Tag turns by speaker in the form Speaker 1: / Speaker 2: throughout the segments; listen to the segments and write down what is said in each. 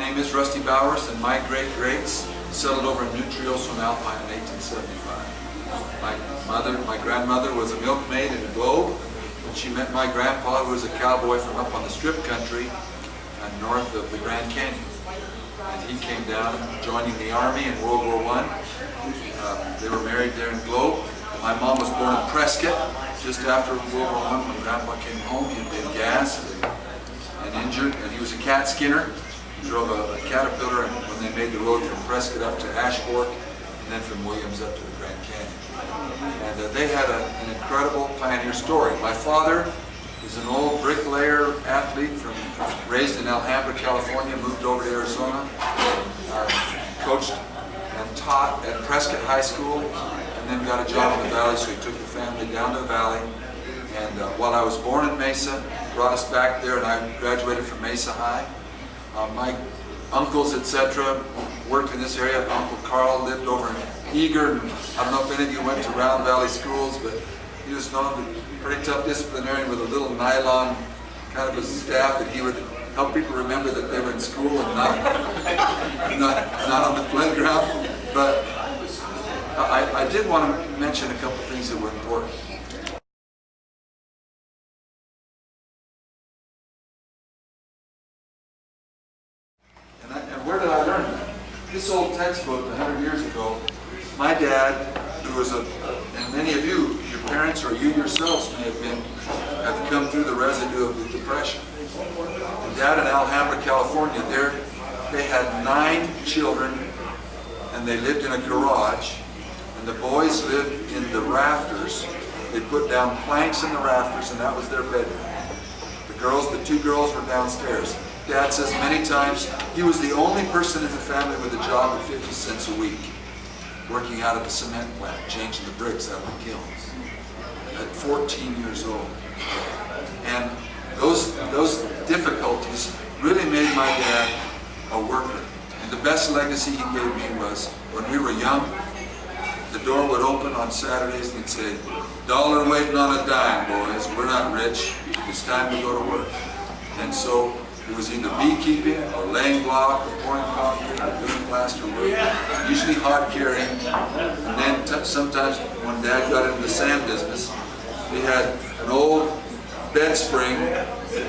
Speaker 1: name is Rusty Bowers, and my great-greats settled over in New Trios on Alpine in 1875. My grandmother was a milkmaid in Globe, and she met my grandpa, who was a cowboy from up on the Strip Country north of the Grand Canyon. And he came down joining the Army in World War I. They were married there in Globe. My mom was born in Prescott just after World War I. When Grandpa came home, he had been gassed and injured, and he was a cat skinner. He drove a Caterpillar when they made the road from Prescott up to Ashport, and then from Williams up to the Grand Canyon. And they had an incredible pioneer story. My father is an old bricklayer athlete raised in Alhambra, California, moved over to Arizona, coached and taught at Prescott High School, and then got a job in the Valley, so he took the family down to the Valley. And while I was born in Mesa, brought us back there, and I graduated from Mesa High. My uncles, etc., worked in this area. Uncle Carl lived over in Eager. I don't know if any of you went to Round Valley schools, but he was known to be a pretty tough disciplinarian with a little nylon kind of a staff that he would help people remember that they were in school and not on the playground. But I did want to mention a couple of things that were important. And where did I learn that? This old textbook 100 years ago, my dad, who was and many of you, your parents or you yourselves may have come through the residue of the Depression. And Dad in Alhambra, California, they had 9 children, and they lived in a garage, and the boys lived in the rafters. They put down planks in the rafters, and that was their bedroom. The 2 girls were downstairs. Dad says many times he was the only person in the family with a job at 50 cents a week, working out at the cement plant, changing the bricks out of the kilns, at 14 years old. And those difficulties really made my dad a worker. And the best legacy he gave me was, when we were young, the door would open on Saturdays and he'd say, "$1 waiting on a dime, boys. We're not rich. It's time to go to work." And so it was either beekeeping or laying block or pouring concrete or doing plaster work, usually hard carrying. And then sometimes when Dad got into the sand business, we had an old bed spring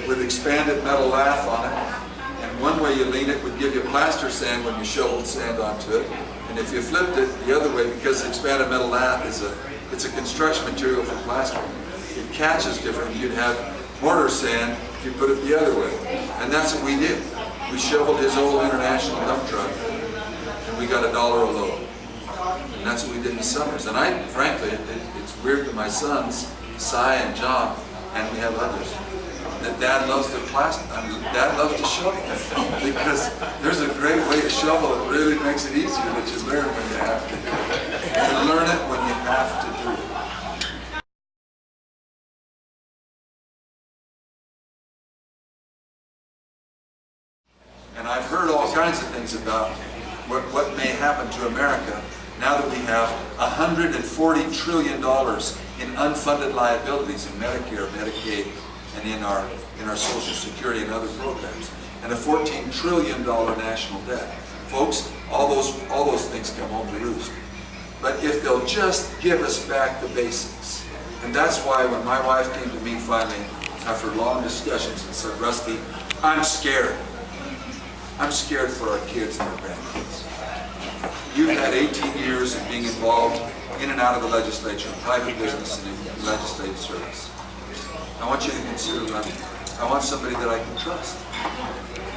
Speaker 1: with expanded metal lath on it. And one way you lean it would give you plaster sand when you shoveled sand onto it. And if you flipped it the other way, because the expanded metal lath it's a construction material for plastering, it catches different. You'd have mortar sand if you put it the other way. And that's what we did. We shoveled his old International dump truck, and we got $1 a load. And that's what we did in the summers. And frankly, it's weird that my sons, Cy and John, and we have others, that Dad loves to Dad loves to shovel. Because there's a great way to shovel that really makes it easier, that you learn when you have to. You learn it when you have to do it. And I've heard all kinds of things about what may happen to America now that we have $140 trillion in unfunded liabilities in Medicare, Medicaid, and in our Social Security and other programs, and a $14 trillion national debt. Folks, all those things come home to roost. But if they'll just give us back the basics. And that's why when my wife came to me finally, after long discussions, and said, "Rusty, I'm scared. I'm scared for our kids and our grandkids. You've had 18 years of being involved in and out of the legislature, private business, and in legislative service. I want you to consider running. I want somebody that I can trust."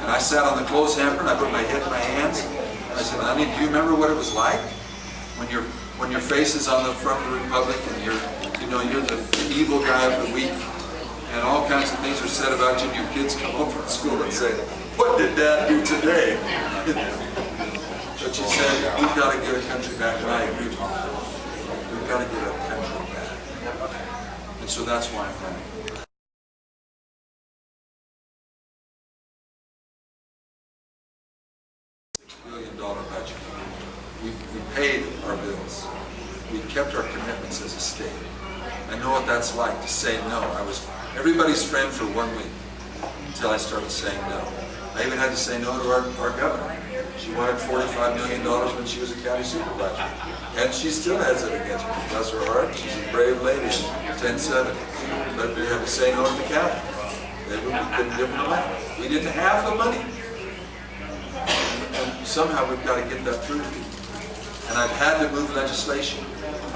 Speaker 1: And I sat on the clothes hamper and I put my head in my hands and I said, "Honey, do you remember what it was like when your face is on the front of the Republic and you're the evil guy of the week, and all kinds of things are said about you, and your kids come home from school and say, 'What did Dad do today?'" But she said, "We've got to get our country back." And I agree with her. We've got to get our country back. And so that's why I'm running. $6 billion budget. We paid our bills. We kept our commitments as a state. I know what that's like to say no. I was everybody's friend for 1 week until I started saying no. I even had to say no to our governor. She wanted $45 million when she was a county supervisor. And she still has it against me. Bless her heart. She's a brave lady, 1070. But we had to say no to the county. We couldn't give them the money. We didn't have the money. And somehow we've got to get that through. And I've had to move legislation.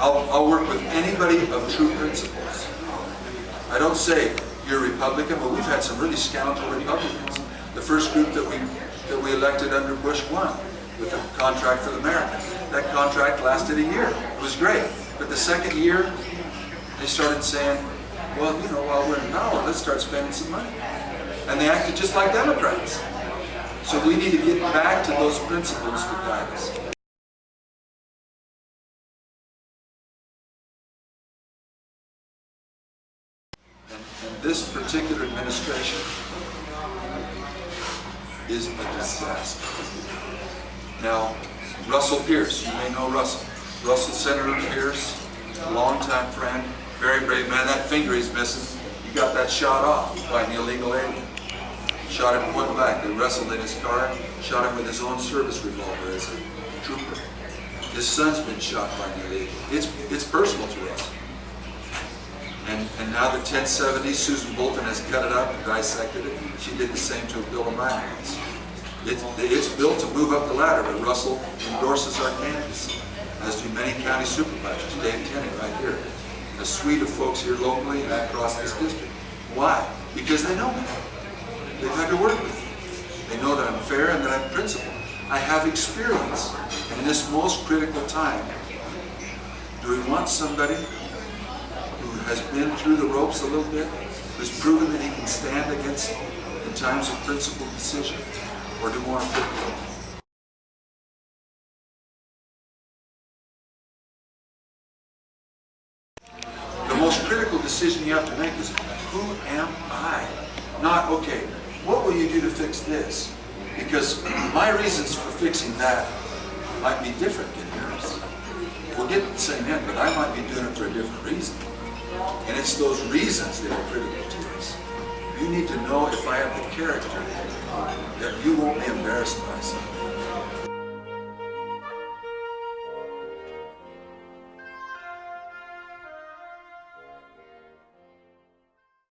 Speaker 1: I'll work with anybody of true principles. I don't say you're a Republican, but we've had some really scoundrel Republicans. The first group that we elected under Bush 1 with a contract for the Americans. That contract lasted a year. It was great. But the second year, they started saying, well, you know, while we're in power, let's start spending some money. And they acted just like Democrats. So we need to get back to those principles to guide us. And this particular administration is a disaster. Now, Russell Pierce, you may know Russell. Senator Pierce, longtime friend, very brave man. That finger he's missing, he got that shot off by an illegal alien. Shot him point blank. They wrestled in his car, shot him with his own service revolver as a trooper. His son's been shot by an illegal. It's personal to us. And now the 1070, Susan Bolton has cut it up and dissected it. She did the same to a bill of mine once. It's built to move up the ladder, but Russell endorses our candidacy, as do many county supervisors. Dave Tenney right here. A suite of folks here locally and across this district. Why? Because they know me. They've had to work with me. They know that I'm fair and that I'm principled. I have experience. And in this most critical time, do we want somebody who has been through the ropes a little bit, who's proven that he can stand against in times of principled decision, or do more critical? The most critical decision you have to make is, who am I? Not, okay, what will you do to fix this? Because my reasons for fixing that might be different than yours. We'll get to the same end, but I might be doing it for a different reason. And it's those reasons that are critical to us. You need to know if I have the character that you won't be embarrassed by something.